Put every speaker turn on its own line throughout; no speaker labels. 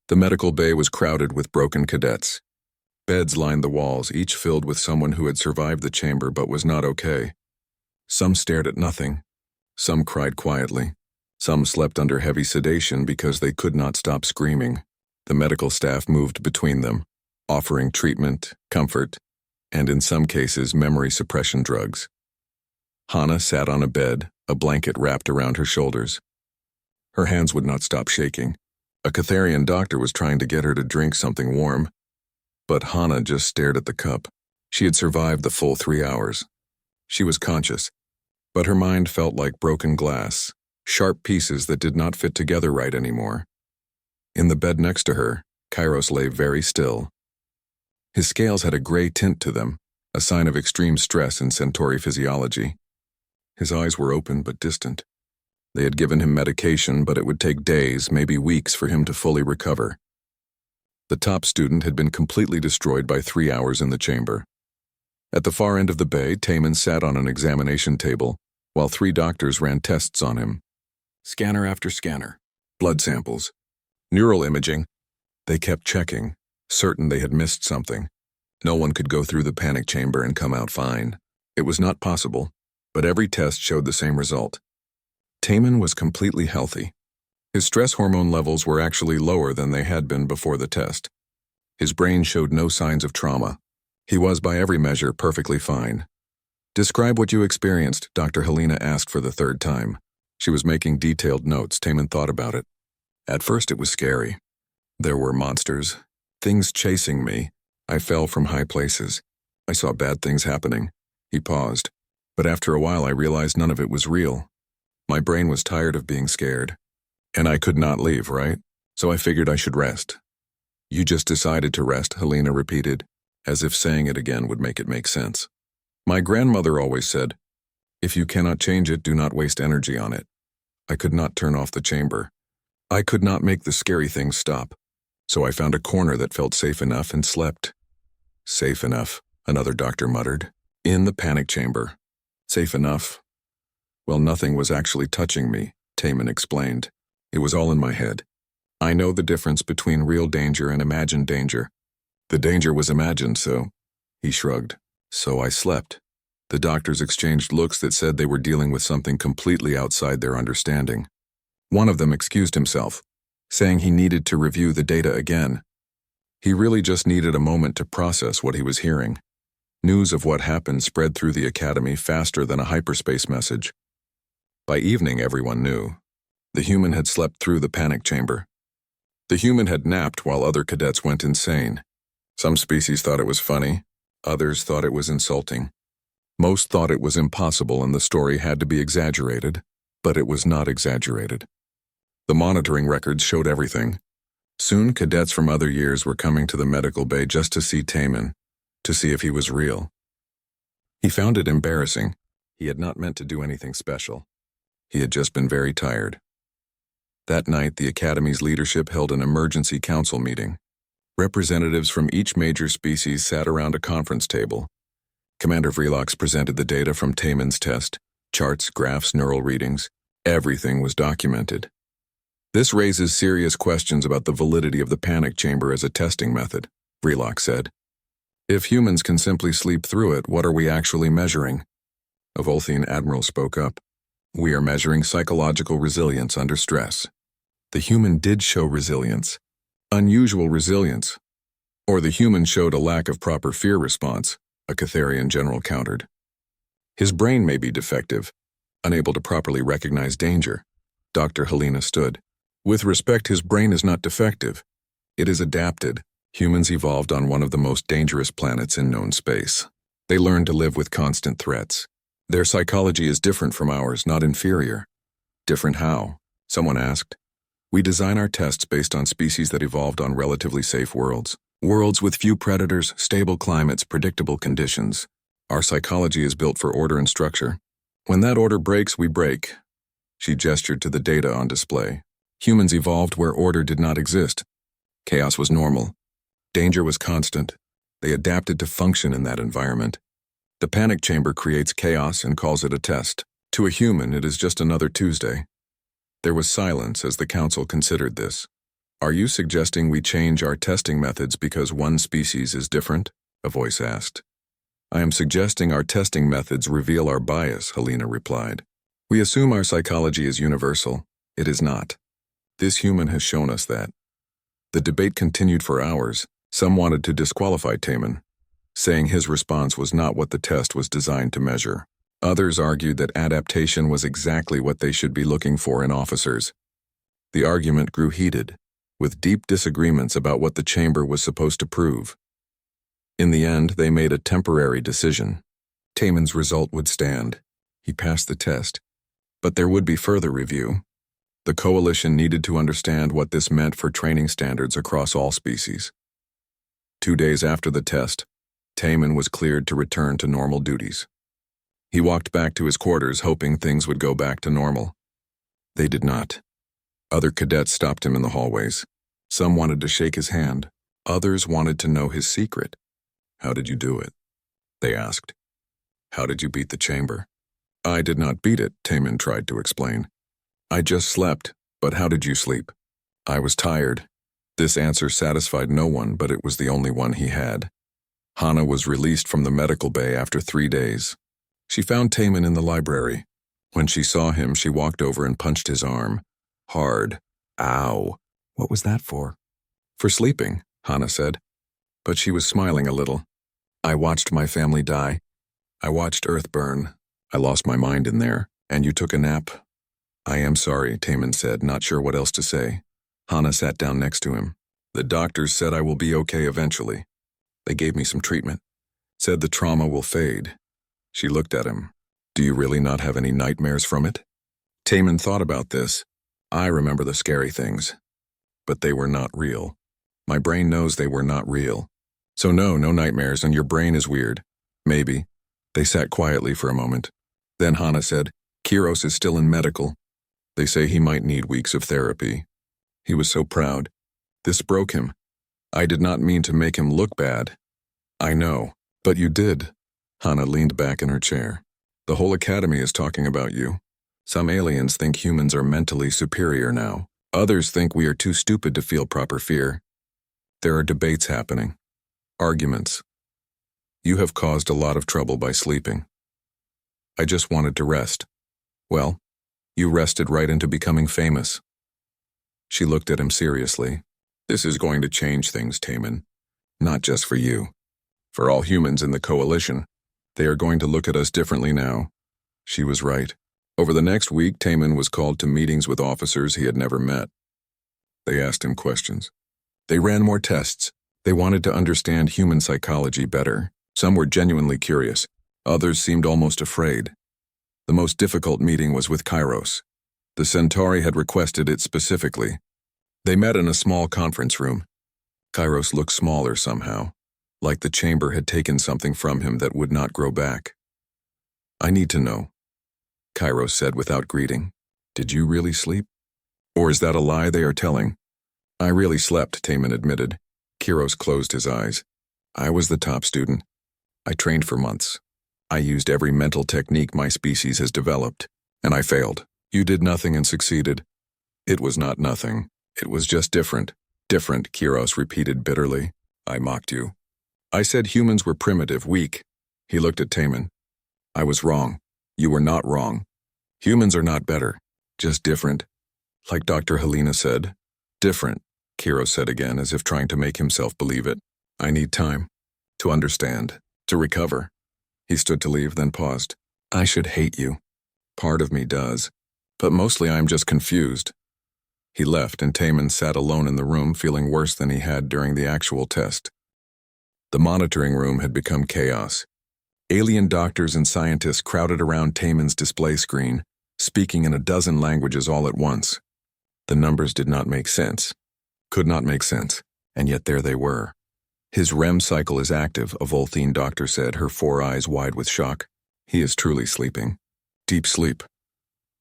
The medical bay was crowded with broken cadets. Beds lined the walls, each filled with someone who had survived the chamber but was not okay. Some stared at nothing. Some cried quietly. Some slept under heavy sedation because they could not stop screaming. The medical staff moved between them, offering treatment, comfort, and in some cases memory suppression drugs. Hana sat on a bed, a blanket wrapped around her shoulders. Her hands would not stop shaking. A Catharian doctor was trying to get her to drink something warm, but Hana just stared at the cup. She had survived the full 3 hours. She was conscious, but her mind felt like broken glass, sharp pieces that did not fit together right anymore. In the bed next to her, Kairos lay very still. His scales had a gray tint to them, a sign of extreme stress in Centauri physiology. His eyes were open but distant. They had given him medication, but it would take days, maybe weeks, for him to fully recover. The top student had been completely destroyed by 3 hours in the chamber. At the far end of the bay, Taman sat on an examination table, while 3 doctors ran tests on him. Scanner after scanner, blood samples, neural imaging. They kept checking, certain they had missed something. No one could go through the panic chamber and come out fine. It was not possible, but every test showed the same result. Taman was completely healthy. His stress hormone levels were actually lower than they had been before the test. His brain showed no signs of trauma. He was, by every measure, perfectly fine. Describe what you experienced, Dr. Helena asked for the 3rd time. She was making detailed notes. Taman thought about it. At first it was scary. There were monsters, things chasing me. I fell from high places. I saw bad things happening. He paused. But after a while I realized none of it was real. My brain was tired of being scared. And I could not leave, right? So I figured I should rest. You just decided to rest, Helena repeated, as if saying it again would make it make sense. My grandmother always said, if you cannot change it, do not waste energy on it. I could not turn off the chamber. I could not make the scary things stop. So I found a corner that felt safe enough and slept. Safe enough, another doctor muttered. In the panic chamber. Safe enough. Well, nothing was actually touching me, Taman explained. It was all in my head. I know the difference between real danger and imagined danger. The danger was imagined, so... He shrugged. So I slept. The doctors exchanged looks that said they were dealing with something completely outside their understanding. One of them excused himself, saying he needed to review the data again. He really just needed a moment to process what he was hearing. News of what happened spread through the academy faster than a hyperspace message. By evening, everyone knew. The human had slept through the panic chamber. The human had napped while other cadets went insane. Some species thought it was funny. Others thought it was insulting. Most thought it was impossible and the story had to be exaggerated, but it was not exaggerated. The monitoring records showed everything. Soon, cadets from other years were coming to the medical bay just to see Taman, to see if he was real. He found it embarrassing. He had not meant to do anything special. He had just been very tired. That night, the Academy's leadership held an emergency council meeting. Representatives from each major species sat around a conference table. Commander Vreelox presented the data from Taman's test, charts, graphs, neural readings. Everything was documented. This raises serious questions about the validity of the panic chamber as a testing method, Vreelox said. If humans can simply sleep through it, what are we actually measuring? A Volthian admiral spoke up. We are measuring psychological resilience under stress. The human did show resilience. Unusual resilience. Or the human showed a lack of proper fear response, a Catharian general countered. His brain may be defective, unable to properly recognize danger. Dr. Helena stood. With respect, his brain is not defective. It is adapted. Humans evolved on one of the most dangerous planets in known space. They learned to live with constant threats. Their psychology is different from ours, not inferior. Different how? Someone asked. We design our tests based on species that evolved on relatively safe worlds. Worlds with few predators, stable climates, predictable conditions. Our psychology is built for order and structure. When that order breaks, we break. She gestured to the data on display. Humans evolved where order did not exist. Chaos was normal. Danger was constant. They adapted to function in that environment. The panic chamber creates chaos and calls it a test. To a human, it is just another Tuesday. There was silence as the council considered this. Are you suggesting we change our testing methods because one species is different? A voice asked. I am suggesting our testing methods reveal our bias, Helena replied. We assume our psychology is universal. It is not. This human has shown us that. The debate continued for hours. Some wanted to disqualify Taman, saying his response was not what the test was designed to measure. Others argued that adaptation was exactly what they should be looking for in officers. The argument grew heated, with deep disagreements about what the chamber was supposed to prove. In the end, they made a temporary decision. Taman's result would stand. He passed the test. But there would be further review. The coalition needed to understand what this meant for training standards across all species. 2 days after the test, Taman was cleared to return to normal duties. He walked back to his quarters hoping things would go back to normal. They did not. Other cadets stopped him in the hallways. Some wanted to shake his hand. Others wanted to know his secret. How did you do it? They asked. How did you beat the chamber? I did not beat it, Taman tried to explain. I just slept, but how did you sleep? I was tired. This answer satisfied no one, but it was the only one he had. Hana was released from the medical bay after 3 days. She found Taman in the library. When she saw him, she walked over and punched his arm. Hard. Ow. What was that for? For sleeping, Hana said. But she was smiling a little. I watched my family die. I watched Earth burn. I lost my mind in there, and you took a nap. I am sorry, Taman said, not sure what else to say. Hana sat down next to him. The doctors said I will be okay eventually. They gave me some treatment. Said the trauma will fade. She looked at him. Do you really not have any nightmares from it? Taman thought about this. I remember the scary things. But they were not real. My brain knows they were not real. So no nightmares, and your brain is weird. Maybe. They sat quietly for a moment. Then Hana said, Kiros is still in medical. They say he might need weeks of therapy. He was so proud. This broke him. I did not mean to make him look bad. I know, but you did. Hana leaned back in her chair. The whole academy is talking about you. Some aliens think humans are mentally superior now. Others think we are too stupid to feel proper fear. There are debates happening. Arguments. You have caused a lot of trouble by sleeping. I just wanted to rest. Well, you rested right into becoming famous. She looked at him seriously. This is going to change things, Taman. Not just for you. For all humans in the coalition. They are going to look at us differently now. She was right. Over the next week, Taman was called to meetings with officers he had never met. They asked him questions. They ran more tests. They wanted to understand human psychology better. Some were genuinely curious. Others seemed almost afraid. The most difficult meeting was with Kairos. The Centauri had requested it specifically. They met in a small conference room. Kairos looked smaller somehow, like the chamber had taken something from him that would not grow back. I need to know, Kairos said without greeting. Did you really sleep? Or is that a lie they are telling? I really slept, Taman admitted. Kairos closed his eyes. I was the top student. I trained for months. I used every mental technique my species has developed, and I failed. You did nothing and succeeded. It was not nothing. It was just different. Different, Kairos repeated bitterly. I mocked you. I said humans were primitive, weak. He looked at Taman. I was wrong. You were not wrong. Humans are not better, just different. Like Dr. Helena said. Different, Kairos said again, as if trying to make himself believe it. I need time. To understand. To recover. He stood to leave, then paused. I should hate you. Part of me does. But mostly I am just confused. He left, and Taman sat alone in the room, feeling worse than he had during the actual test. The monitoring room had become chaos. Alien doctors and scientists crowded around Taman's display screen, speaking in a dozen languages all at once. The numbers did not make sense. Could not make sense, and yet there they were. His REM cycle is active, a Volthene doctor said, her 4 eyes wide with shock. He is truly sleeping. Deep sleep.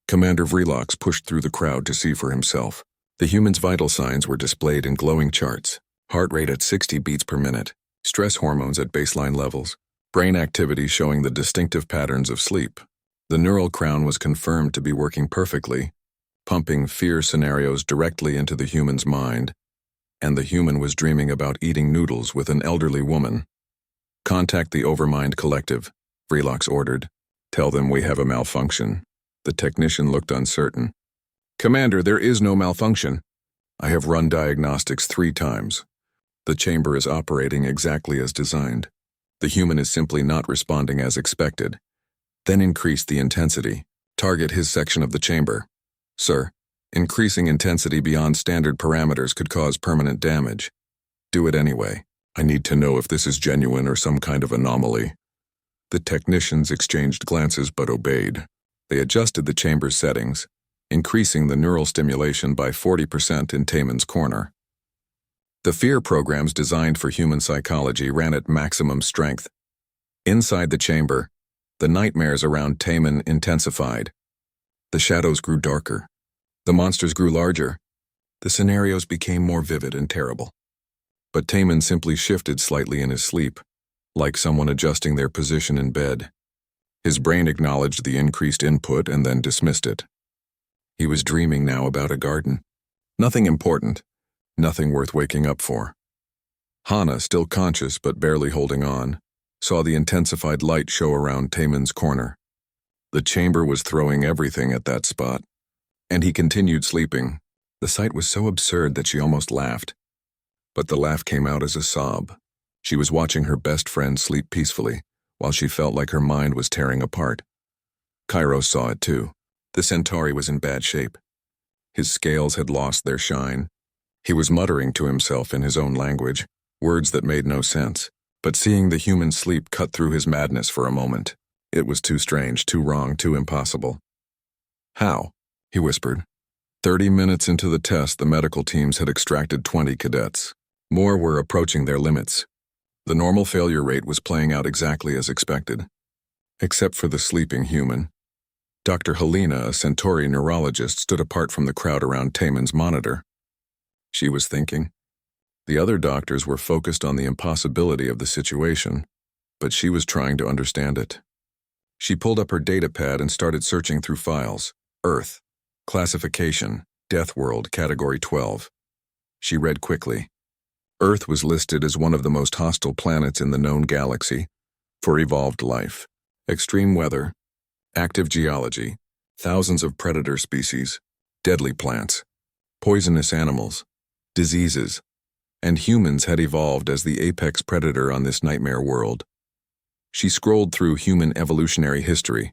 Commander Vreelox pushed through the crowd to see for himself. The human's vital signs were displayed in glowing charts. Heart rate at 60 beats per minute. Stress hormones at baseline levels. Brain activity showing the distinctive patterns of sleep. The neural crown was confirmed to be working perfectly, pumping fear scenarios directly into the human's mind. and the human was dreaming about eating noodles with an elderly woman. "Contact the Overmind Collective," Vreelox ordered. "Tell them we have a malfunction." The technician looked uncertain. "Commander, there is no malfunction. I have run diagnostics 3 times. The chamber is operating exactly as designed. The human is simply not responding as expected." Then increase the intensity. Target his section of the chamber. "Sir, increasing intensity beyond standard parameters could cause permanent damage." "Do it anyway. I need to know if this is genuine or some kind of anomaly." The technicians exchanged glances but obeyed. They adjusted the chamber's settings, increasing the neural stimulation by 40% in Taman's corner. The fear programs designed for human psychology ran at maximum strength. Inside the chamber, the nightmares around Taman intensified. The shadows grew darker. The monsters grew larger. The scenarios became more vivid and terrible. But Taman simply shifted slightly in his sleep, like someone adjusting their position in bed. His brain acknowledged the increased input and then dismissed it. He was dreaming now about a garden. Nothing important, nothing worth waking up for. Hana, still conscious but barely holding on, saw the intensified light show around Taman's corner. The chamber was throwing everything at that spot, and he continued sleeping. The sight was so absurd that she almost laughed. But the laugh came out as a sob. She was watching her best friend sleep peacefully, while she felt like her mind was tearing apart. Kairos saw it too. The Centauri was in bad shape. His scales had lost their shine. He was muttering to himself in his own language, words that made no sense, but seeing the human sleep cut through his madness for a moment. It was too strange, too wrong, too impossible. "How?" he whispered. 30 minutes into the test, the medical teams had extracted 20 cadets. More were approaching their limits. The normal failure rate was playing out exactly as expected. Except for the sleeping human. Dr. Helena, a Centauri neurologist, stood apart from the crowd around Taman's monitor. She was thinking. The other doctors were focused on the impossibility of the situation, but she was trying to understand it. She pulled up her datapad and started searching through files. Earth. Classification. Death World, Category 12. She read quickly. Earth was listed as one of the most hostile planets in the known galaxy for evolved life. Extreme weather. Active geology. Thousands of predator species. Deadly plants. Poisonous animals. Diseases. And humans had evolved as the apex predator on this nightmare world. She scrolled through human evolutionary history.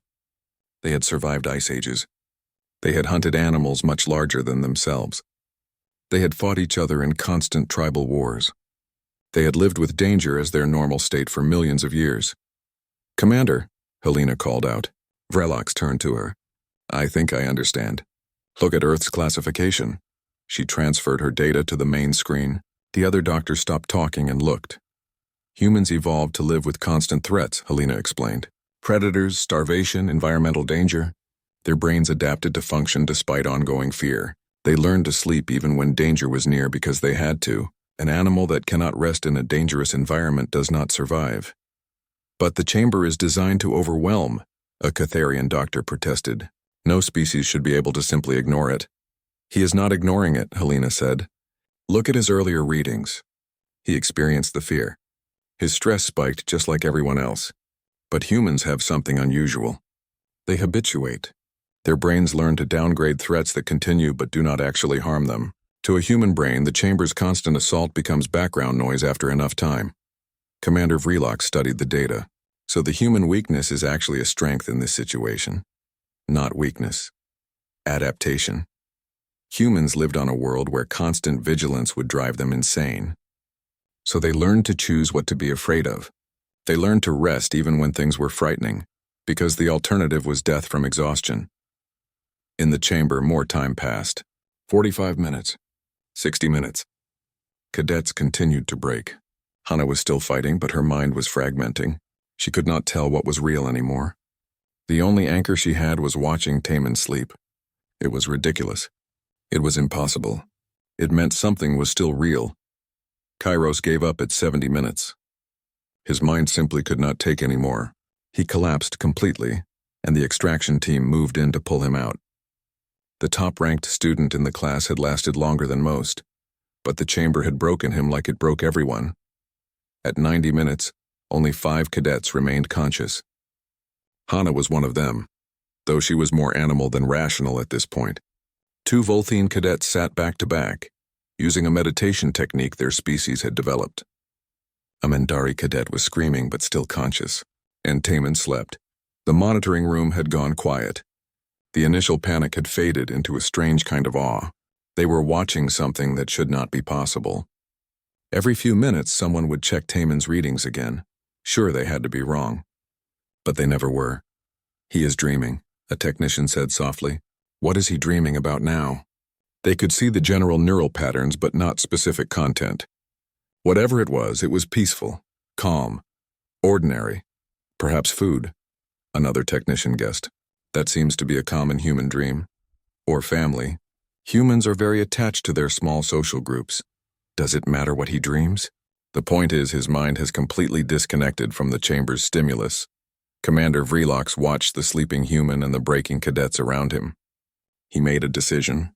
They had survived ice ages. They had hunted animals much larger than themselves. They had fought each other in constant tribal wars. They had lived with danger as their normal state for millions of years. "Commander," Helena called out. Vreelox turned to her. "I think I understand. Look at Earth's classification." She transferred her data to the main screen. The other doctors stopped talking and looked. "Humans evolved to live with constant threats," Helena explained. "Predators, starvation, environmental danger. Their brains adapted to function despite ongoing fear. They learned to sleep even when danger was near because they had to. An animal that cannot rest in a dangerous environment does not survive." "But the chamber is designed to overwhelm," a Catharian doctor protested. "No species should be able to simply ignore it." "He is not ignoring it," Helena said. "Look at his earlier readings. He experienced the fear. His stress spiked just like everyone else. But humans have something unusual. They habituate. Their brains learn to downgrade threats that continue but do not actually harm them. To a human brain, the chamber's constant assault becomes background noise after enough time." Commander Vreelox studied the data. "So the human weakness is actually a strength in this situation. Not weakness. Adaptation. Humans lived on a world where constant vigilance would drive them insane. So they learned to choose what to be afraid of. They learned to rest even when things were frightening, because the alternative was death from exhaustion." In the chamber, more time passed. 45 minutes. 60 minutes. Cadets continued to break. Hana was still fighting, but her mind was fragmenting. She could not tell what was real anymore. The only anchor she had was watching Taman sleep. It was ridiculous. It was impossible. It meant something was still real. Kairos gave up at 70 minutes. His mind simply could not take any more. He collapsed completely, and the extraction team moved in to pull him out. The top-ranked student in the class had lasted longer than most. but the chamber had broken him like it broke everyone. At 90 minutes, only 5 cadets remained conscious. Hana was one of them, though she was more animal than rational at this point. 2 Volthene cadets sat back to back, using a meditation technique their species had developed. A Mendari cadet was screaming but still conscious, and Taman slept. The monitoring room had gone quiet. The initial panic had faded into a strange kind of awe. They were watching something that should not be possible. Every few minutes, someone would check Taman's readings again. Sure, they had to be wrong. But they never were. "He is dreaming," a technician said softly. "What is he dreaming about now?" They could see the general neural patterns but not specific content. Whatever it was peaceful, calm, ordinary, perhaps food. Another technician guessed. That seems to be a common human dream. Or family. Humans are very attached to their small social groups. Does it matter what he dreams? The point is, his mind has completely disconnected from the chamber's stimulus. Commander Vreelox watched the sleeping human and the breaking cadets around him. He made a decision.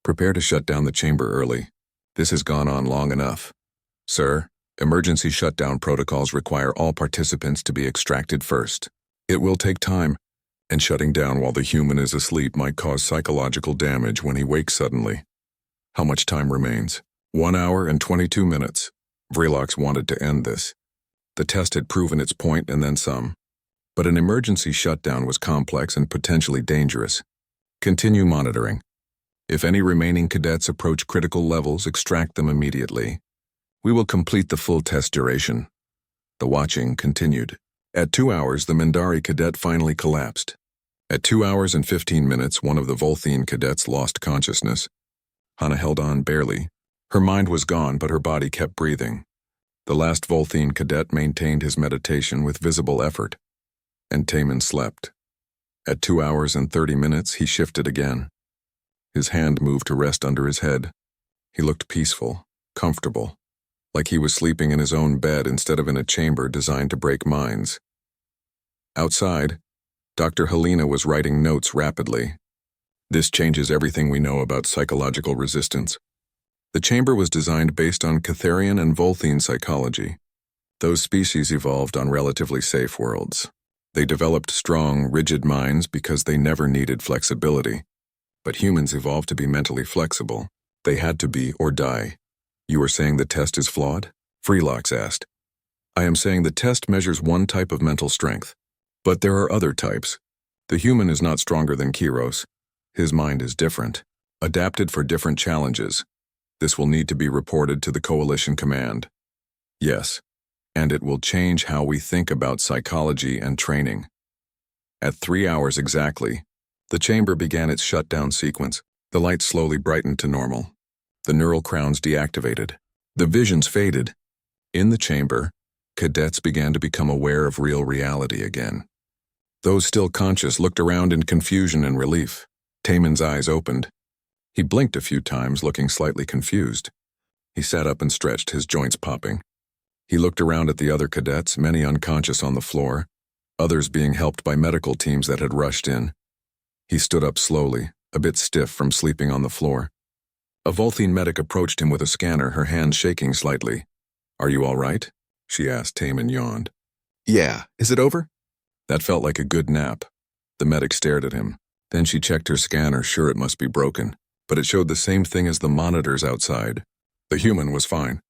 "Prepare to shut down the chamber early. This has gone on long enough. Sir, emergency shutdown protocols require all participants to be extracted first. It will take time, and shutting down while the human is asleep might cause psychological damage when he wakes suddenly." How much time remains? 1 hour and 22 minutes. Vreelox wanted to end this. The test had proven its point and then some. But an emergency shutdown was complex and potentially dangerous. Continue monitoring. If any remaining cadets approach critical levels, extract them immediately. We will complete the full test duration. The watching continued. At 2 hours, the Mendari cadet finally collapsed. At 2 hours and 15 minutes, one of the Volthene cadets lost consciousness. Hana held on barely. Her mind was gone, but her body kept breathing. The last Volthene cadet maintained his meditation with visible effort. And Taman slept. At 2 hours and 30 minutes, he shifted again. His hand moved to rest under his head. He looked peaceful, comfortable, like he was sleeping in his own bed instead of in a chamber designed to break minds. Outside, Dr. Helena was writing notes rapidly. "This changes everything we know about psychological resistance. The chamber was designed based on Catharian and Volthene psychology. Those species evolved on relatively safe worlds. They developed strong, rigid minds because they never needed flexibility. But humans evolved to be mentally flexible. They had to be or die." "You are saying the test is flawed?" Vreelox asked. "I am saying the test measures one type of mental strength. But there are other types. The human is not stronger than Kiros. His mind is different, adapted for different challenges. This will need to be reported to the Coalition Command." "Yes, and it will change how we think about psychology and training." At 3 hours exactly, the chamber began its shutdown sequence. The lights slowly brightened to normal. The neural crowns deactivated. The visions faded. In the chamber, cadets began to become aware of real reality again. Those still conscious looked around in confusion and relief. Taman's eyes opened. He blinked a few times, looking slightly confused. He sat up and stretched, his joints popping. He looked around at the other cadets, many unconscious on the floor, others being helped by medical teams that had rushed in. He stood up slowly, a bit stiff from sleeping on the floor. A Volthene medic approached him with a scanner, her hand shaking slightly. "Are you all right?" she asked. Taman yawned. "Yeah, is it over?" That felt like a good nap. The medic stared at him. Then she checked her scanner, sure it must be broken, but it showed the same thing as the monitors outside. The human was fine.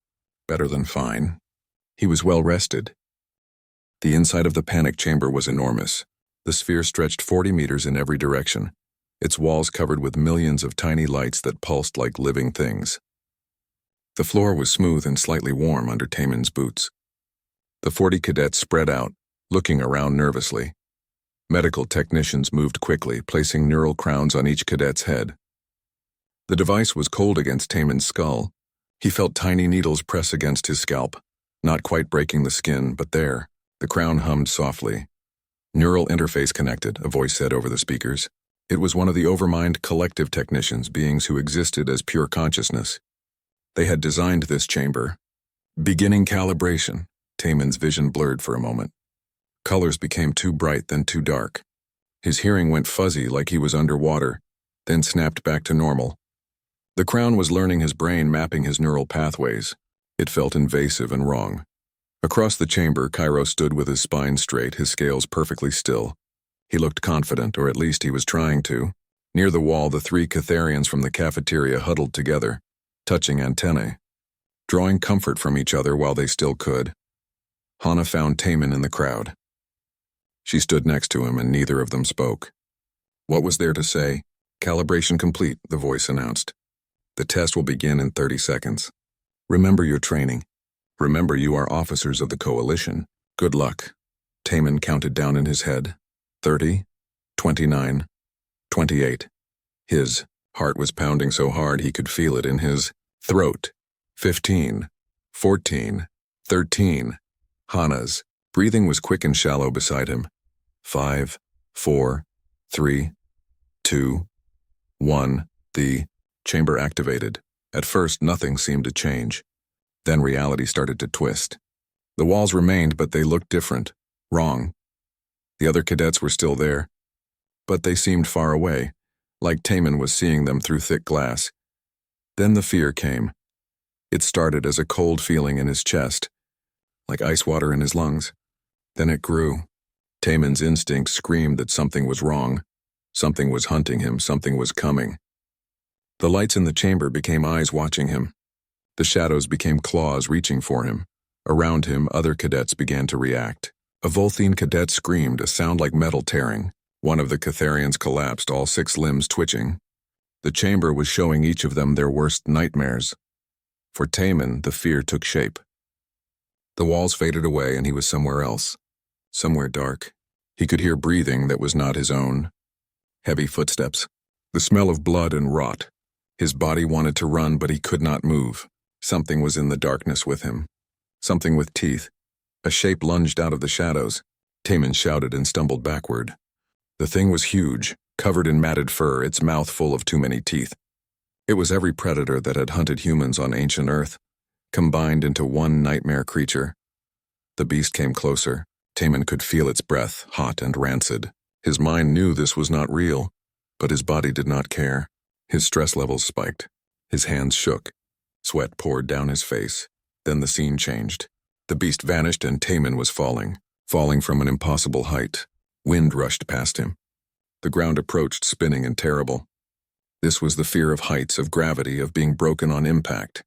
Better than fine. He was well rested. The inside of the panic chamber was enormous. The sphere stretched 40 meters in every direction, its walls covered with millions of tiny lights that pulsed like living things. The floor was smooth and slightly warm under Taman's boots. The 40 cadets spread out, looking around nervously. Medical technicians moved quickly, placing neural crowns on each cadet's head. The device was cold against Taman's skull. He felt tiny needles press against his scalp, not quite breaking the skin, but there. The crown hummed softly. "Neural interface connected," a voice said over the speakers. It was one of the Overmind collective technicians, beings who existed as pure consciousness. They had designed this chamber. Beginning calibration. Taman's vision blurred for a moment. Colors became too bright, then too dark. His hearing went fuzzy like he was underwater, then snapped back to normal. The crown was learning his brain, mapping his neural pathways. It felt invasive and wrong. Across the chamber, Cairo stood with his spine straight, his scales perfectly still. He looked confident, or at least he was trying to. Near the wall, the three Catharians from the cafeteria huddled together, touching antennae, drawing comfort from each other while they still could. Hana found Taman in the crowd. She stood next to him, and neither of them spoke. What was there to say? Calibration complete, the voice announced. The test will begin in 30 seconds. Remember your training. Remember you are officers of the Coalition. Good luck. Taman counted down in his head. 30, 29, 28. His heart was pounding so hard he could feel it in his throat. 15, 14, 13. Hana's breathing was quick and shallow beside him. 5, 4, 3, 2, 1. The chamber activated. At first, nothing seemed to change. Then reality started to twist. The walls remained, but they looked different. Wrong. The other cadets were still there, but they seemed far away, like Taman was seeing them through thick glass. Then the fear came. It started as a cold feeling in his chest, like ice water in his lungs. Then it grew. Taman's instinct screamed that something was wrong. Something was hunting him, something was coming. The lights in the chamber became eyes watching him. The shadows became claws reaching for him. Around him, other cadets began to react. A Volthene cadet screamed, a sound like metal tearing. One of the Catharians collapsed, all 6 limbs twitching. The chamber was showing each of them their worst nightmares. For Taman, the fear took shape. The walls faded away and he was somewhere else. Somewhere dark. He could hear breathing that was not his own. Heavy footsteps. The smell of blood and rot. His body wanted to run, but he could not move. Something was in the darkness with him. Something with teeth. A shape lunged out of the shadows. Taman shouted and stumbled backward. The thing was huge, covered in matted fur, its mouth full of too many teeth. It was every predator that had hunted humans on ancient Earth, combined into one nightmare creature. The beast came closer. Taman could feel its breath, hot and rancid. His mind knew this was not real, but his body did not care. His stress levels spiked. His hands shook. Sweat poured down his face. Then the scene changed. The beast vanished and Taman was falling from an impossible height. Wind rushed past him. The ground approached, spinning and terrible. This was the fear of heights, of gravity, of being broken on impact.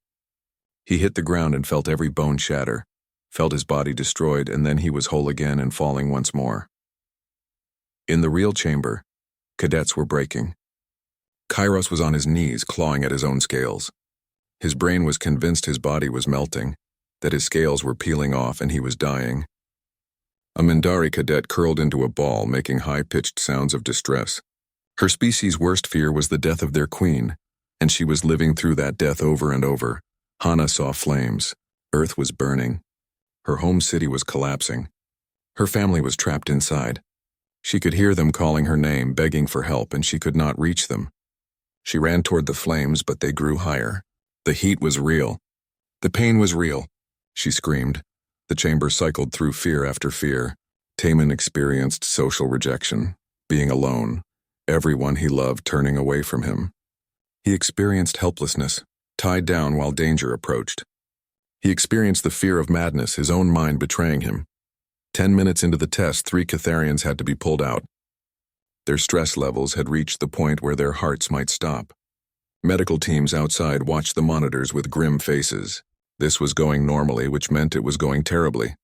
He hit the ground and felt every bone shatter, felt his body destroyed, and then he was whole again and falling once more. In the real chamber, cadets were breaking. Kairos was on his knees, clawing at his own scales. His brain was convinced his body was melting, that his scales were peeling off and he was dying. A Mindari cadet curled into a ball, making high-pitched sounds of distress. Her species' worst fear was the death of their queen, and she was living through that death over and over. Hana saw flames. Earth was burning. Her home city was collapsing. Her family was trapped inside. She could hear them calling her name, begging for help, and she could not reach them. She ran toward the flames, but they grew higher. The heat was real. The pain was real. She screamed. The chamber cycled through fear after fear. Taman experienced social rejection, being alone, everyone he loved turning away from him. He experienced helplessness, tied down while danger approached. He experienced the fear of madness, his own mind betraying him. 10 minutes into the test, 3 Catharians had to be pulled out. Their stress levels had reached the point where their hearts might stop. Medical teams outside watched the monitors with grim faces. This was going normally, which meant it was going terribly.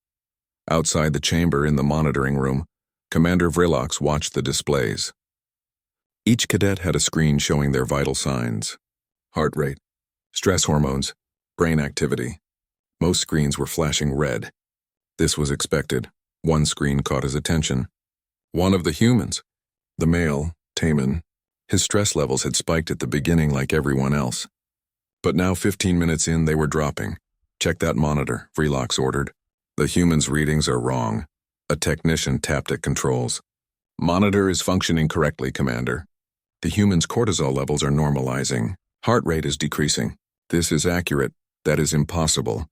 Outside the chamber in the monitoring room, Commander Vrilox watched the displays. Each cadet had a screen showing their vital signs: heart rate, stress hormones, brain activity. Most screens were flashing red. This was expected. One screen caught his attention. One of the humans, the male, Taman. His stress levels had spiked at the beginning like everyone else. But now 15 minutes in, they were dropping. Check that monitor, Vrilox ordered. The human's readings are wrong. A technician tapped at controls. Monitor is functioning correctly, Commander. The human's cortisol levels are normalizing. Heart rate is decreasing. This is accurate. That is impossible.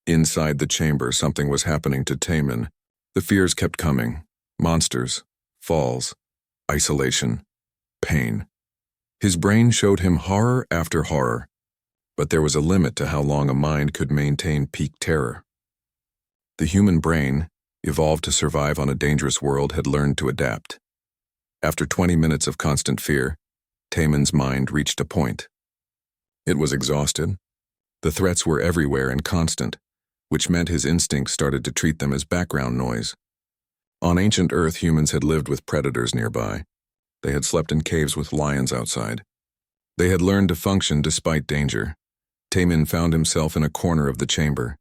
Inside the chamber, something was happening to Taman. The fears kept coming. Monsters, falls, isolation, pain. His brain showed him horror after horror, but there was a limit to how long a mind could maintain peak terror. The human brain, evolved to survive on a dangerous world, had learned to adapt. After 20 minutes of constant fear, Taemin's mind reached a point. It was exhausted. The threats were everywhere and constant, which meant his instincts started to treat them as background noise. On ancient Earth, humans had lived with predators nearby. They had slept in caves with lions outside. They had learned to function despite danger. Taemin found himself in a corner of the chamber.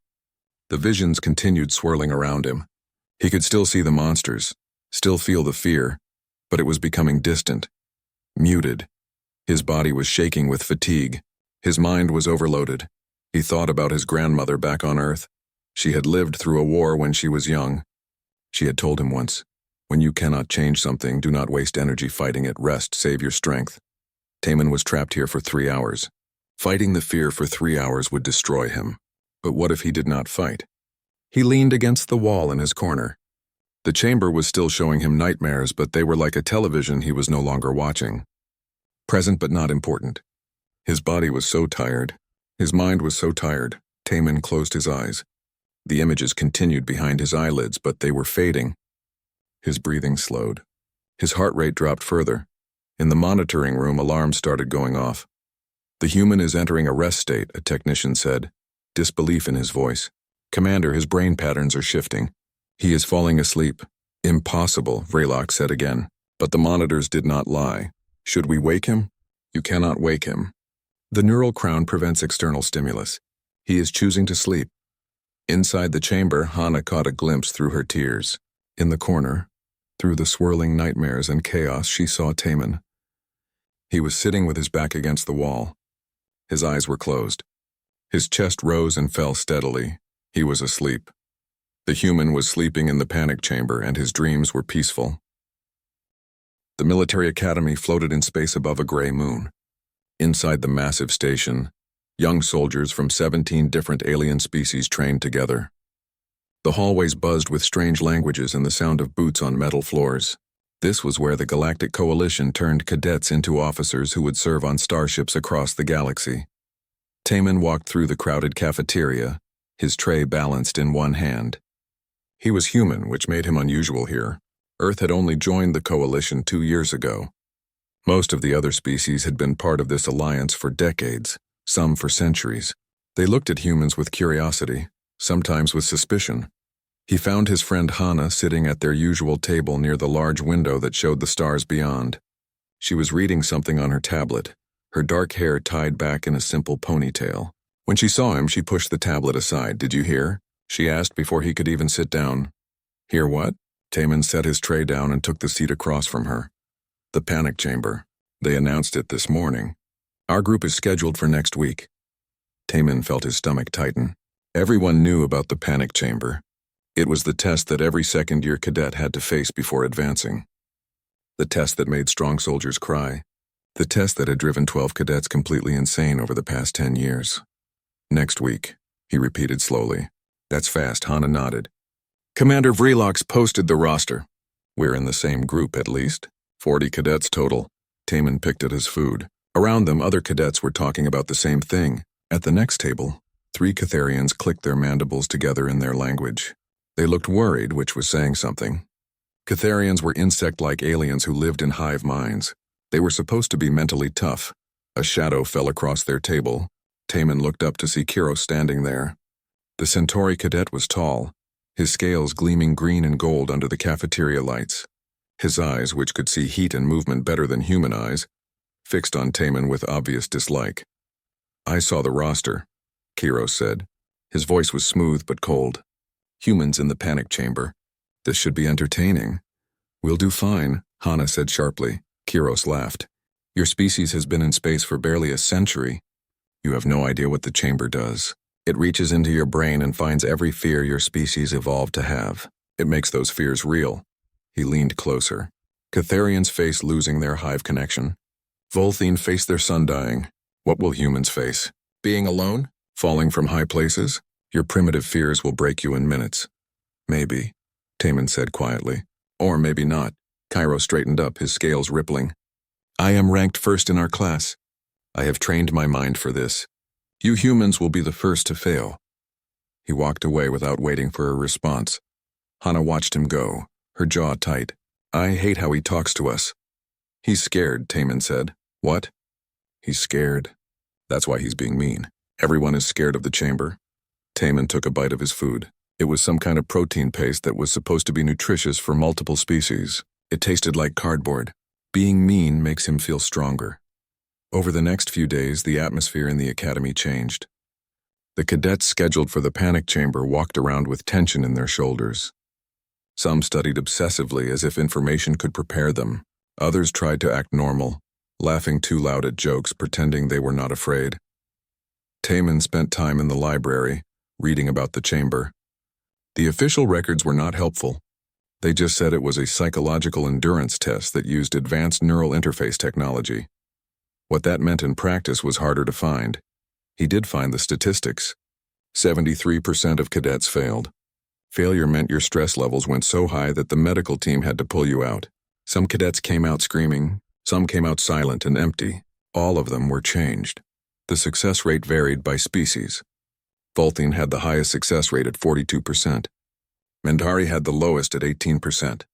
The visions continued swirling around him. He could still see the monsters, still feel the fear, but it was becoming distant, muted. His body was shaking with fatigue. His mind was overloaded. He thought about his grandmother back on Earth. She had lived through a war when she was young. She had told him once, "When you cannot change something, do not waste energy fighting it. Rest, save your strength." Taemin was trapped here for 3 hours. Fighting the fear for 3 hours would destroy him. But what if he did not fight? He leaned against the wall in his corner. The chamber was still showing him nightmares, but they were like a television he was no longer watching. Present but not important. His body was so tired. His mind was so tired. Taemin closed his eyes. The images continued behind his eyelids, but they were fading. His breathing slowed. His heart rate dropped further. In the monitoring room, alarms started going off. "The human is entering a rest state," a technician said, disbelief in his voice. "Commander, his brain patterns are shifting. He is falling asleep." "Impossible," Vraylock said again. But the monitors did not lie. "Should we wake him?" "You cannot wake him. The neural crown prevents external stimulus. He is choosing to sleep." Inside the chamber, Hana caught a glimpse through her tears. In the corner, through the swirling nightmares and chaos, she saw Taemin. He was sitting with his back against the wall. His eyes were closed. His chest rose and fell steadily. He was asleep. The human was sleeping in the panic chamber, and his dreams were peaceful. The military academy floated in space above a gray moon. Inside the massive station, young soldiers from 17 different alien species trained together. The hallways buzzed with strange languages and the sound of boots on metal floors. This was where the Galactic Coalition turned cadets into officers who would serve on starships across the galaxy. Taemin walked through the crowded cafeteria, his tray balanced in one hand. He was human, which made him unusual here. Earth had only joined the Coalition 2 years ago. Most of the other species had been part of this alliance for decades, some for centuries. They looked at humans with curiosity, sometimes with suspicion. He found his friend Hana sitting at their usual table near the large window that showed the stars beyond. She was reading something on her tablet, her dark hair tied back in a simple ponytail. When she saw him, she pushed the tablet aside. "Did you hear?" she asked before he could even sit down. "Hear what?" Taemin set his tray down and took the seat across from her. "The panic chamber. They announced it this morning. Our group is scheduled for next week." Taemin felt his stomach tighten. Everyone knew about the panic chamber. It was the test that every second-year cadet had to face before advancing. The test that made strong soldiers cry. The test that had driven 12 cadets completely insane over the past 10 years. "Next week," he repeated slowly. "That's fast," Hana nodded. "Commander Vraylock's posted the roster. We're in the same group, at least. 40 cadets total." Taemin picked at his food. Around them, other cadets were talking about the same thing. At the next table, 3 Catharians clicked their mandibles together in their language. They looked worried, which was saying something. Catharians were insect-like aliens who lived in hive minds. They were supposed to be mentally tough. A shadow fell across their table. Taemin looked up to see Kiros standing there. The Centauri cadet was tall, his scales gleaming green and gold under the cafeteria lights. His eyes, which could see heat and movement better than human eyes, fixed on Taemin with obvious dislike. "I saw the roster," Kiros said. His voice was smooth but cold. "Humans in the panic chamber. This should be entertaining." "We'll do fine," Hana said sharply. Kiros laughed. "Your species has been in space for barely a century. You have no idea what the chamber does. It reaches into your brain and finds every fear your species evolved to have. It makes those fears real." He leaned closer. Catharians face losing their hive connection. Volthene face their sun dying. What will humans face? Being alone? Falling from high places? Your primitive fears will break you in minutes. "Maybe," Taemin said quietly. "Or maybe not." Cairo straightened up, his scales rippling. I am ranked first in our class. I have trained my mind for this. You humans will be the first to fail." He walked away without waiting for a response. Hana watched him go, her jaw tight. "I hate how he talks to us." "He's scared," Taman said. "What?" "He's scared. That's why he's being mean. Everyone is scared of the chamber." Taman took a bite of his food. It was some kind of protein paste that was supposed to be nutritious for multiple species. It tasted like cardboard. Being mean makes him feel stronger. Over the next few days, the atmosphere in the academy changed. The cadets scheduled for the panic chamber walked around with tension in their shoulders. Some studied obsessively as if information could prepare them. Others tried to act normal, laughing too loud at jokes, pretending they were not afraid. Taman spent time in the library, reading about the chamber. The official records were not helpful. They just said it was a psychological endurance test that used advanced neural interface technology. What that meant in practice was harder to find. He did find the statistics. 73% of cadets failed. Failure meant your stress levels went so high that the medical team had to pull you out. Some cadets came out screaming, some came out silent and empty. All of them were changed. The success rate varied by species. Vulthine had the highest success rate at 42%. Mendari had the lowest at 18%.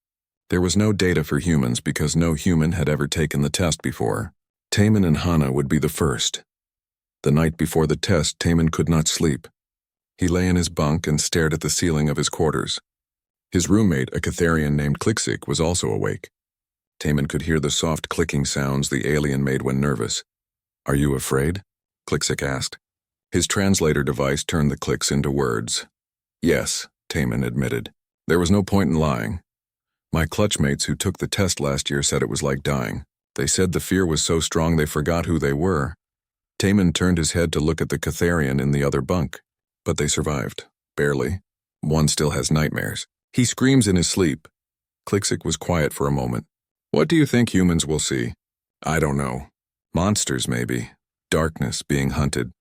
There was no data for humans because no human had ever taken the test before. Taman and Hana would be the first. The night before the test, Taman could not sleep. He lay in his bunk and stared at the ceiling of his quarters. His roommate, a Catharian named Klixik, was also awake. Taman could hear the soft clicking sounds the alien made when nervous. "Are you afraid?" Klixik asked. His translator device turned the clicks into words. "Yes," Taman admitted. "There was no point in lying. My clutchmates who took the test last year said it was like dying. They said the fear was so strong they forgot who they were." Taman turned his head to look at the Catharian in the other bunk. But they survived. Barely. One still has nightmares. He screams in his sleep. Klixik was quiet for a moment. "What do you think humans will see?" "I don't know. Monsters, maybe. Darkness, being hunted."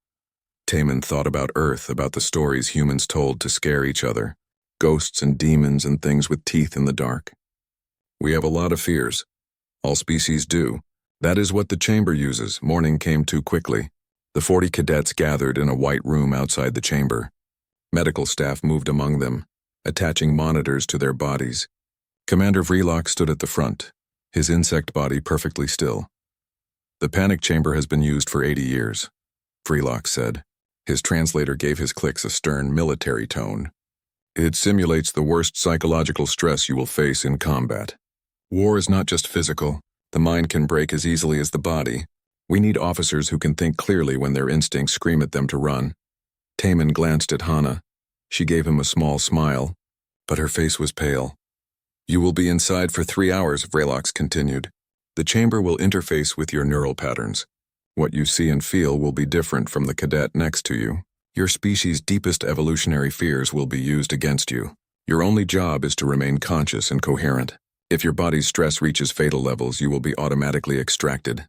Taman thought about Earth, about the stories humans told to scare each other. Ghosts and demons and things with teeth in the dark. "We have a lot of fears. All species do. That is what the chamber uses." Morning came too quickly. The 40 cadets gathered in a white room outside the chamber. Medical staff moved among them, attaching monitors to their bodies. Commander Vreelock stood at the front, his insect body perfectly still. "The panic chamber has been used for 80 years, Vreelock said. His translator gave his clicks a stern military tone. "It simulates the worst psychological stress you will face in combat. War is not just physical. The mind can break as easily as the body. We need officers who can think clearly when their instincts scream at them to run." Taman glanced at Hana. She gave him a small smile, but her face was pale. "You will be inside for 3 hours," Vreelock continued. "The chamber will interface with your neural patterns. What you see and feel will be different from the cadet next to you. Your species' deepest evolutionary fears will be used against you. Your only job is to remain conscious and coherent. If your body's stress reaches fatal levels, you will be automatically extracted."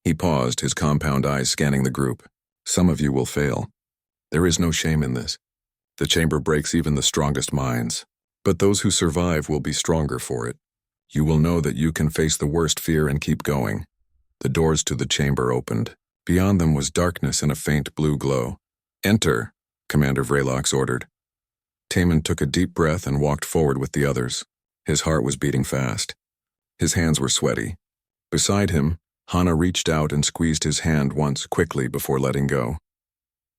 He paused, his compound eyes scanning the group. "Some of you will fail. There is no shame in this. The chamber breaks even the strongest minds. But those who survive will be stronger for it. You will know that you can face the worst fear and keep going." The doors to the chamber opened. Beyond them was darkness and a faint blue glow. "Enter," Commander Vreelock ordered. Taman took a deep breath and walked forward with the others. His heart was beating fast. His hands were sweaty. Beside him, Hana reached out and squeezed his hand once quickly before letting go.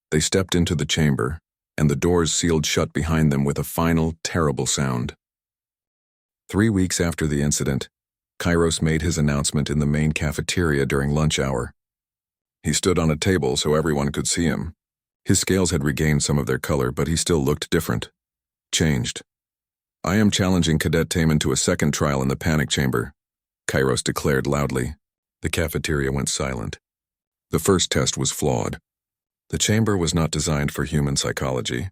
They stepped into the chamber, and the doors sealed shut behind them with a final, terrible sound. 3 weeks after the incident, Kairos made his announcement in the main cafeteria during lunch hour. He stood on a table so everyone could see him. His scales had regained some of their color, but he still looked different. Changed. "I am challenging Cadet Taman to a second trial in the panic chamber," Kairos declared loudly. The cafeteria went silent. The first test was flawed. The chamber was not designed for human psychology.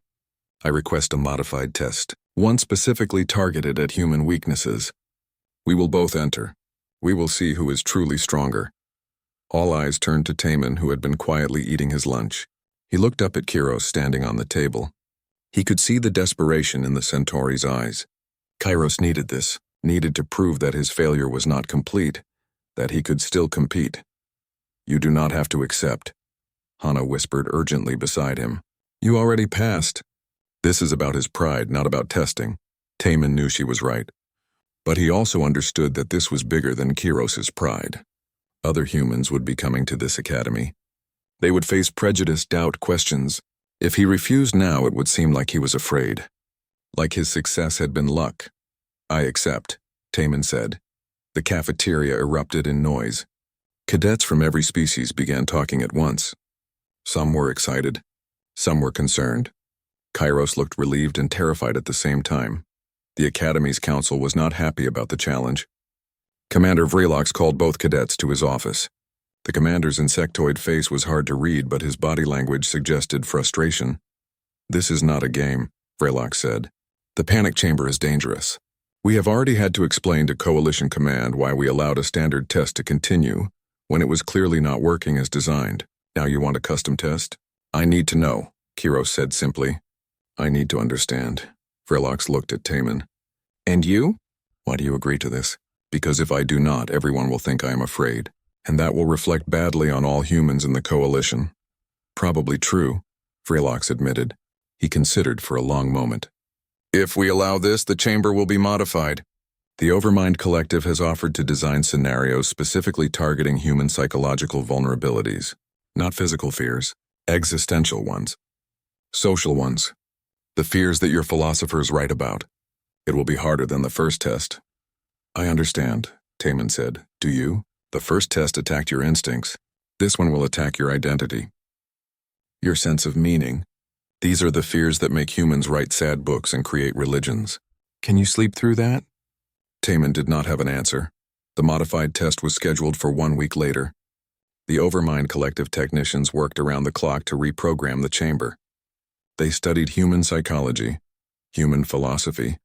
I request a modified test, one specifically targeted at human weaknesses. We will both enter. We will see who is truly stronger. All eyes turned to Taman, who had been quietly eating his lunch. He looked up at Kairos standing on the table. He could see the desperation in the Centauri's eyes. Kairos needed this, needed to prove that his failure was not complete, that he could still compete. "You do not have to accept," Hana whispered urgently beside him. "You already passed." This is about his pride, not about testing. Taman knew she was right. But he also understood that this was bigger than Kiros's pride. Other humans would be coming to this academy. They would face prejudice, doubt, questions. If he refused now, it would seem like he was afraid. Like his success had been luck. "I accept," Taman said. The cafeteria erupted in noise. Cadets from every species began talking at once. Some were excited. Some were concerned. Kairos looked relieved and terrified at the same time. The Academy's council was not happy about the challenge. Commander Vrelox called both cadets to his office. The commander's insectoid face was hard to read, but his body language suggested frustration. "This is not a game," Vrelox said. "The panic chamber is dangerous. We have already had to explain to Coalition Command why we allowed a standard test to continue when it was clearly not working as designed. Now you want a custom test?" "I need to know," Kiros said simply. "I need to understand." Vrelox looked at Taman. "And you? Why do you agree to this?" "Because if I do not, everyone will think I am afraid, and that will reflect badly on all humans in the Coalition." "Probably true," Vrelox admitted. He considered for a long moment. "If we allow this, the chamber will be modified. The Overmind Collective has offered to design scenarios specifically targeting human psychological vulnerabilities. Not physical fears, existential ones. Social ones. The fears that your philosophers write about. It will be harder than the first test." "I understand," Taman said. "Do you? The first test attacked your instincts. This one will attack your identity. Your sense of meaning. These are the fears that make humans write sad books and create religions. Can you sleep through that?" Taman did not have an answer. The modified test was scheduled for 1 week later. The Overmind Collective technicians worked around the clock to reprogram the chamber. They studied human psychology, human philosophy,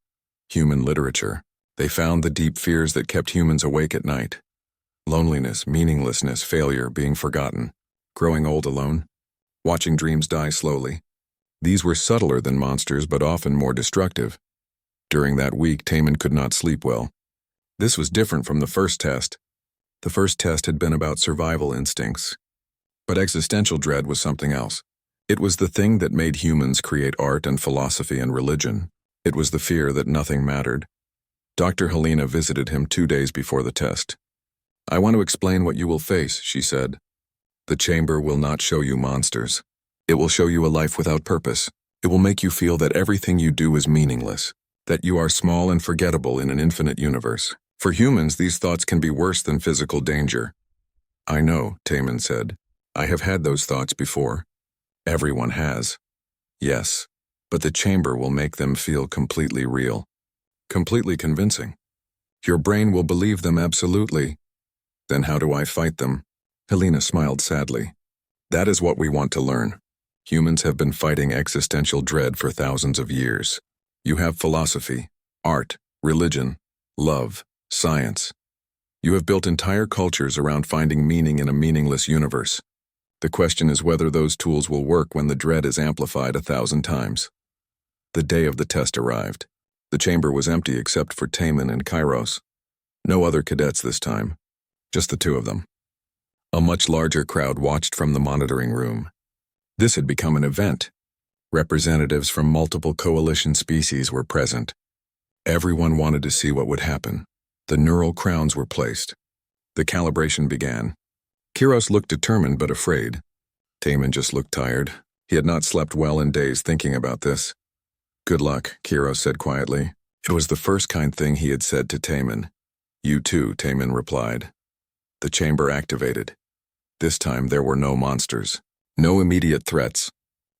human literature. They found the deep fears that kept humans awake at night. Loneliness, meaninglessness, failure, being forgotten, growing old alone, watching dreams die slowly. These were subtler than monsters, but often more destructive. During that week, Taman could not sleep well. This was different from the first test. The first test had been about survival instincts. But existential dread was something else. It was the thing that made humans create art and philosophy and religion. It was the fear that nothing mattered. Dr. Helena visited him 2 days before the test. "I want to explain what you will face," she said. "The chamber will not show you monsters. It will show you a life without purpose. It will make you feel that everything you do is meaningless, that you are small and forgettable in an infinite universe. For humans, these thoughts can be worse than physical danger." "I know," Taman said. "I have had those thoughts before. Everyone has." "Yes, but the chamber will make them feel completely real. Completely convincing. Your brain will believe them absolutely." "Then how do I fight them?" Helena smiled sadly. "That is what we want to learn. Humans have been fighting existential dread for thousands of years. You have philosophy, art, religion, love, science. You have built entire cultures around finding meaning in a meaningless universe. The question is whether those tools will work when the dread is amplified 1,000 times. The day of the test arrived. The chamber was empty except for Taman and Kairos. No other cadets this time. Just the two of them. A much larger crowd watched from the monitoring room. This had become an event. Representatives from multiple coalition species were present. Everyone wanted to see what would happen. The neural crowns were placed. The calibration began. Kiros looked determined but afraid. Taman just looked tired. He had not slept well in days thinking about this. "Good luck," Kiros said quietly. It was the first kind thing he had said to Taman. "You too," Taman replied. The chamber activated. This time there were no monsters. No immediate threats.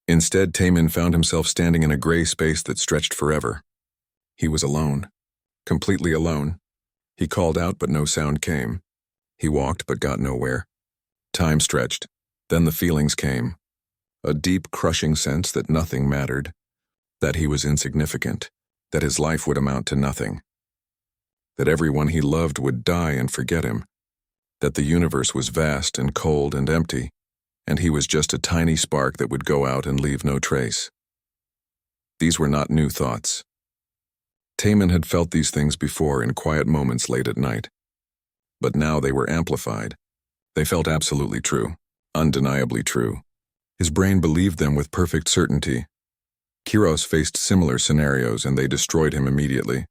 Instead, Taman found himself standing in a gray space that stretched forever. He was alone. Completely alone. He called out, but no sound came. He walked, but got nowhere. Time stretched. Then the feelings came. A deep, crushing sense that nothing mattered. That he was insignificant. That his life would amount to nothing. That everyone he loved would die and forget him. That the universe was vast and cold and empty, and he was just a tiny spark that would go out and leave no trace. These were not new thoughts. Taman had felt these things before in quiet moments late at night. but now they were amplified. They felt absolutely true, undeniably true. His brain believed them with perfect certainty. Kiros faced similar scenarios and they destroyed him immediately.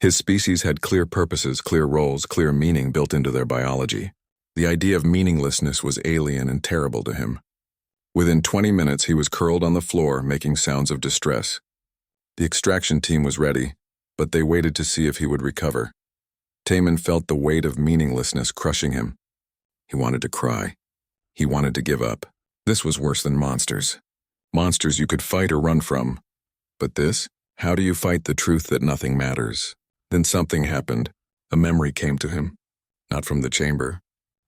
His species had clear purposes, clear roles, clear meaning built into their biology. The idea of meaninglessness was alien and terrible to him. Within 20 minutes, he was curled on the floor, making sounds of distress. The extraction team was ready, but they waited to see if he would recover. Taman felt the weight of meaninglessness crushing him. He wanted to cry. He wanted to give up. This was worse than monsters. Monsters you could fight or run from. But this? How do you fight the truth that nothing matters? Then something happened. A memory came to him. Not from the chamber.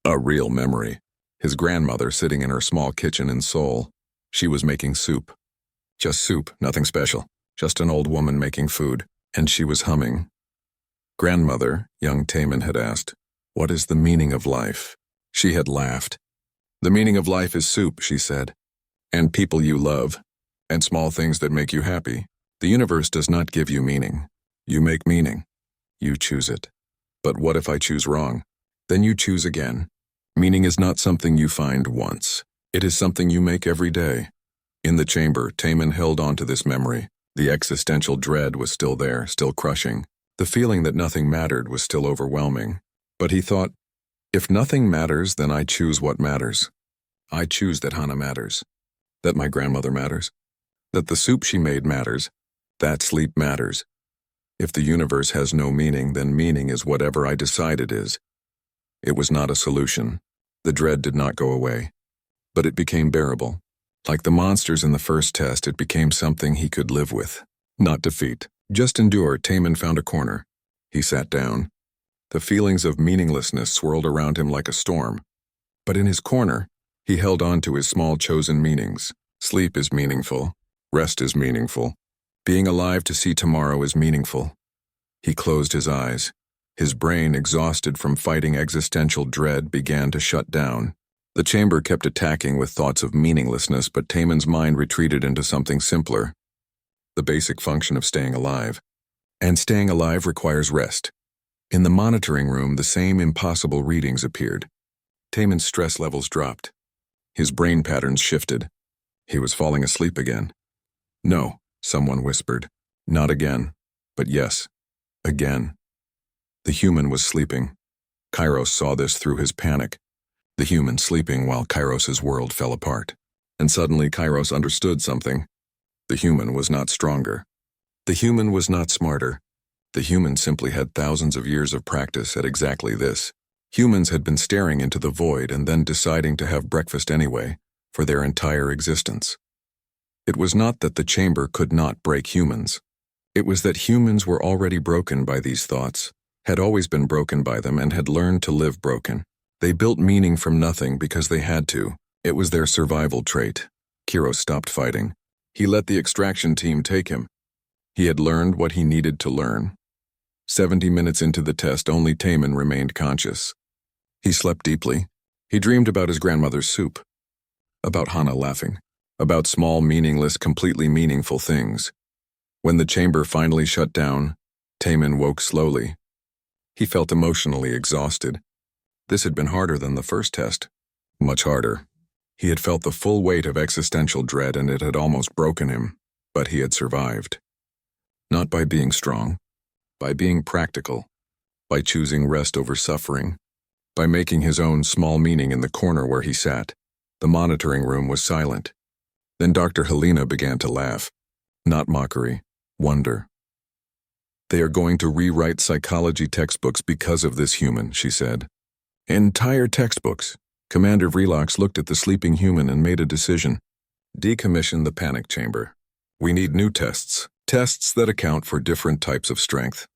A real memory. His grandmother sitting in her small kitchen in Seoul. She was making soup. Just soup, nothing special. Just an old woman making food. And she was humming. Grandmother, young Taman had asked, "What is the meaning of life?" She had laughed. "The meaning of life is soup," she said. "And people you love. And small things that make you happy. The universe does not give you meaning. You make meaning. You choose it. But what if I choose wrong? Then you choose again. Meaning is not something you find once. It is something you make every day." In the chamber, Taman held on to this memory. The existential dread was still there, still crushing. The feeling that nothing mattered was still overwhelming. But he thought, if nothing matters, then I choose what matters. I choose that Hana matters. That my grandmother matters. That the soup she made matters. That sleep matters. If the universe has no meaning, then meaning is whatever I decide it is. It was not a solution. The dread did not go away. But it became bearable. Like the monsters in the first test, it became something he could live with. Not defeat. Just endure. Taman found a corner. He sat down. The feelings of meaninglessness swirled around him like a storm. But in his corner, he held on to his small chosen meanings. Sleep is meaningful. Rest is meaningful. Being alive to see tomorrow is meaningful. He closed his eyes. His brain, exhausted from fighting existential dread, began to shut down. The chamber kept attacking with thoughts of meaninglessness, but Taman's mind retreated into something simpler. The basic function of staying alive. And staying alive requires rest. In the monitoring room, the same impossible readings appeared. Taman's stress levels dropped. His brain patterns shifted. He was falling asleep again. "No," someone whispered. "Not again. But yes, again." The human was sleeping. Kairos saw this through his panic. The human sleeping while Kairos's world fell apart. And suddenly Kairos understood something. The human was not stronger. The human was not smarter. The human simply had thousands of years of practice at exactly this. Humans had been staring into the void and then deciding to have breakfast anyway, for their entire existence. It was not that the chamber could not break humans. It was that humans were already broken by these thoughts, had always been broken by them, and had learned to live broken. They built meaning from nothing because they had to. It was their survival trait. Kiros stopped fighting. He let the extraction team take him. He had learned what he needed to learn. 70 minutes into the test, only Taman remained conscious. He slept deeply. He dreamed about his grandmother's soup. About Hana laughing. About small, meaningless, completely meaningful things. When the chamber finally shut down, Taman woke slowly. He felt emotionally exhausted. This had been harder than the first test. Much harder. He had felt the full weight of existential dread and it had almost broken him, but he had survived. Not by being strong, by being practical, by choosing rest over suffering, by making his own small meaning in the corner where he sat. The monitoring room was silent. Then Dr. Helena began to laugh. Not mockery, wonder. "They are going to rewrite psychology textbooks because of this human," she said. "Entire textbooks." Commander Vreelox looked at the sleeping human and made a decision. "Decommission the panic chamber. We need new tests. Tests that account for different types of strength.